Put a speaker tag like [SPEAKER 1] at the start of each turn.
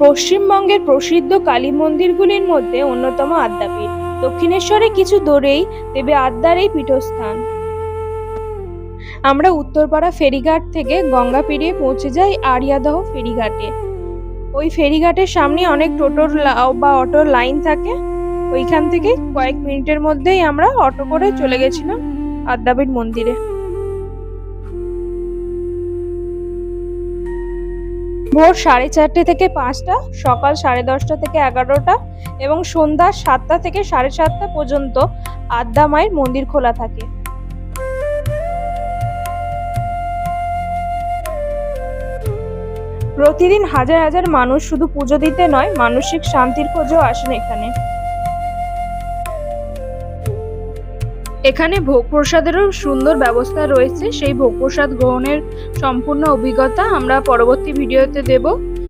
[SPEAKER 1] পশ্চিমবঙ্গের প্রসিদ্ধ কালী মন্দিরগুলির মধ্যে অন্যতম আদ্যাপীঠ। দক্ষিণেশ্বরে কিছু দূরেই দেবী আদ্যার এই পীঠস্থান। আমরা উত্তরপাড়া ফেরিঘাট থেকে গঙ্গা পেরিয়ে পৌঁছে যাই আড়িয়াদহ ফেরিঘাটে। ওই ফেরিঘাটের সামনে অনেক টোটোর বা অটোর লাইন থাকে। ওইখান থেকে কয়েক মিনিটের মধ্যেই আমরা অটো করে চলে গেছিলাম আদ্যাপীঠ মন্দিরে। ভোর 4:30 থেকে 5টা, সকাল 10:30 থেকে 11টা এবং সন্ধ্যা 7টা থেকে 7:30 পর্যন্ত আদ্যা মায়ের মন্দির খোলা থাকে। প্রতিদিন হাজার হাজার মানুষ শুধু পুজো দিতে নয়, মানসিক শান্তির খোঁজেও আসেন এখানে। এখানে ভোগ প্রসাদেরও সুন্দর ব্যবস্থা রয়েছে। সেই ভোগ প্রসাদ গ্রহণের সম্পূর্ণ অভিজ্ঞতা আমরা পরবর্তী ভিডিওতে দেব।